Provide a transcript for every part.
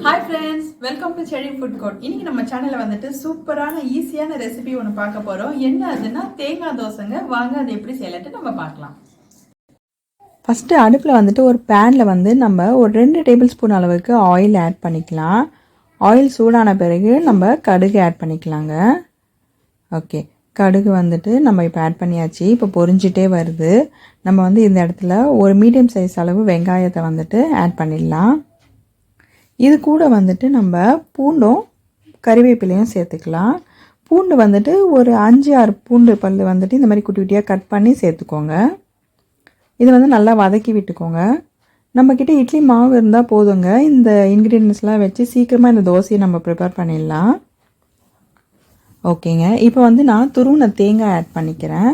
Hi friends, welcome to Chilli Food Court. இன்னைக்கு நம்ம சேனல்ல வந்துட்டு சூப்பரான ஈஸியான ரெசிபி ஒன்னு பார்க்க போறோம். என்ன அதுன்னா தேங்காய் தோசைங்க. வாங்க அது எப்படி செய்யலாம்னு நம்ம பார்க்கலாம். ஃபர்ஸ்ட் அடுப்புல வந்துட்டு ஒரு panல வந்து நம்ம ஒரு 2 டேபிள்ஸ்பூன் அளவுக்கு ஆயில் ஆட் பண்ணிக்கலாம். ஆயில் சூடான பிறகு நம்ம கடுகு ஆட் பண்ணிக்கலாங்க. ஓகே. கடுகு வந்துட்டு நம்ம இப்போ ஆட் பண்ணியாச்சு. இப்போ பொரிஞ்சிட்டே வருது. நம்ம வந்து இந்த இடத்துல ஒரு மீடியம் சைஸ் அளவு வெங்காயத்தை வந்துட்டு ஆட் பண்ணிடலாம். இது கூட வந்துட்டு நம்ம பூண்டும் கறிவேப்பிலையும் சேர்த்துக்கலாம். பூண்டு வந்துட்டு ஒரு 5-6 பூண்டு பல் வந்துட்டு இந்த மாதிரி குட்டி குட்டியாக கட் பண்ணி சேர்த்துக்கோங்க. இது வந்து நல்லா வதக்கி விட்டுக்கோங்க. நம்மக்கிட்ட இட்லி மாவு இருந்தால் போதுங்க. இந்த இன்க்ரீடியன்ஸ்லாம் வச்சு சீக்கிரமாக இந்த தோசையை நம்ம ப்ரிப்பேர் பண்ணிடலாம். ஓகேங்க. இப்போ வந்து நான் துருவின தேங்காய் ஆட் பண்ணிக்கிறேன்.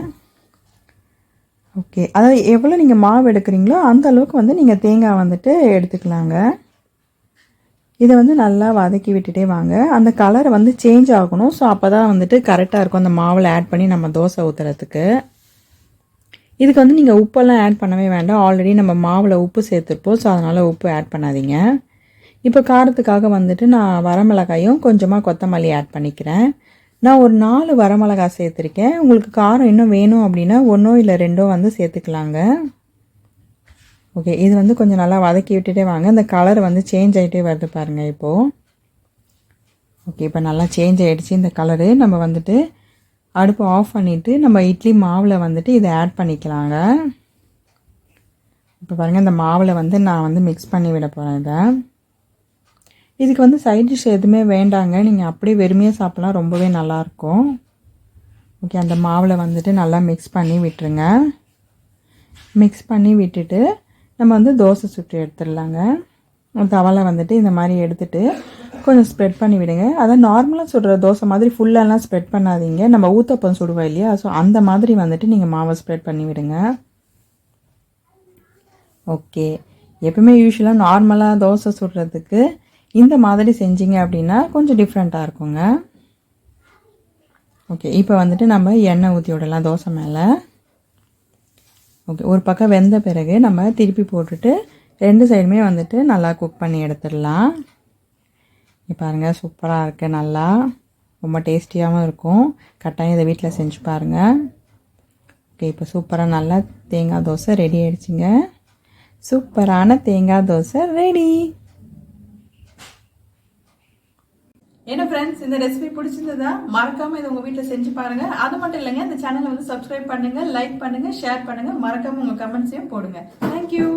ஓகே, அதாவது எவ்வளோ நீங்கள் மாவு எடுக்கிறீங்களோ அந்த அளவுக்கு வந்து நீங்கள் தேங்காய் வந்துட்டு எடுத்துக்கலாங்க. இதை வந்து நல்லா வதக்கி விட்டுட்டே வாங்க. அந்த கலரை வந்து சேஞ்ச் ஆகணும். ஸோ அப்போ தான் வந்துட்டு கரெக்டாக இருக்கும் அந்த மாவில் ஆட் பண்ணி நம்ம தோசை ஊற்றுறதுக்கு. இதுக்கு வந்து நீங்கள் உப்பெல்லாம் ஆட் பண்ணவே வேண்டாம். ஆல்ரெடி நம்ம மாவில் உப்பு சேர்த்துருப்போம். ஸோ அதனால் உப்பு ஆட் பண்ணாதீங்க. இப்போ காரத்துக்காக வந்துட்டு நான் வரமிளகாயும் கொஞ்சமாக கொத்தமல்லி ஆட் பண்ணிக்கிறேன். நான் ஒரு 4 வரமிளகாய் சேர்த்துருக்கேன். உங்களுக்கு காரம் இன்னும் வேணும் அப்படின்னா 1 இல்லை 2 வந்து சேர்த்துக்கலாங்க. ஓகே, இது வந்து கொஞ்சம் நல்லா வதக்கி விட்டுட்டே வாங்க. இந்த கலர் வந்து சேஞ்ச் ஆகிட்டே வருது பாருங்கள் இப்போது. ஓகே, இப்போ நல்லா சேஞ்ச் ஆகிடுச்சு இந்த கலரு. நம்ம வந்துட்டு அடுப்பு ஆஃப் பண்ணிவிட்டு நம்ம இட்லி மாவில் வந்துட்டு இதை ஆட் பண்ணிக்கலாங்க. இப்போ பாருங்கள், இந்த மாவில் வந்து நான் வந்து மிக்ஸ் பண்ணி விட போகிறேன். இதை இதுக்கு வந்து சைட் டிஷ் எதுவுமே வேண்டாங்க. நீங்கள் அப்படியே வெறுமையாக சாப்பிட்லாம், ரொம்பவே நல்லாயிருக்கும். ஓகே, அந்த மாவில் வந்துட்டு நல்லா மிக்ஸ் பண்ணி விட்டுருங்க. மிக்ஸ் பண்ணி விட்டுட்டு நம்ம வந்து தோசை சுட்டு எடுத்துடலாங்க. தவளை வந்துட்டு இந்த மாதிரி எடுத்துகிட்டு கொஞ்சம் ஸ்ப்ரெட் பண்ணி விடுங்க. அதான் நார்மலாக சுடுற தோசை மாதிரி ஃபுல்லெல்லாம் ஸ்ப்ரெட் பண்ணாதீங்க. நம்ம ஊத்தப்பம் சுடுவோம் இல்லையா, ஸோ அந்த மாதிரி வந்துட்டு நீங்கள் மாவை ஸ்ப்ரெட் பண்ணி விடுங்க. ஓகே, எப்பவுமே யூஸ்வலாக நார்மலாக தோசை சுடுறதுக்கு இந்த மாதிரி செஞ்சீங்க அப்படின்னா கொஞ்சம் டிஃப்ரெண்ட்டாக இருக்குங்க. ஓகே, இப்போ வந்துட்டு நம்ம எண்ணெய் ஊற்றி விடலாம் தோசை மேலே. ஓகே, ஒரு பக்கம் வெந்த பிறகு நம்ம திருப்பி போட்டுட்டு 2 சைடுமே வந்துட்டு நல்லா குக் பண்ணி எடுத்துடலாம். இப்போ பாருங்கள், சூப்பராக இருக்குது. நல்லா ரொம்ப டேஸ்டியாகவும் இருக்கும். கட்டாயம் இதை வீட்டில் செஞ்சு பாருங்கள். ஓகே, இப்போ சூப்பராக நல்லா தேங்காய் தோசை ரெடி ஆகிடுச்சிங்க. சூப்பரான தேங்காய் தோசை ரெடி. என்ன ஃப்ரெண்ட்ஸ், இந்த ரெசிபி பிடிச்சிருந்ததா? மறக்காம இதை உங்க வீட்டில் செஞ்சு பாருங்க. அது மட்டும் இல்லைங்க, இந்த சேனலை வந்து சப்ஸ்கிரைப் பண்ணுங்க, லைக் பண்ணுங்க, ஷேர் பண்ணுங்க, மறக்காம உங்க கமெண்ட்ஸையும் போடுங்க. தேங்க்யூ.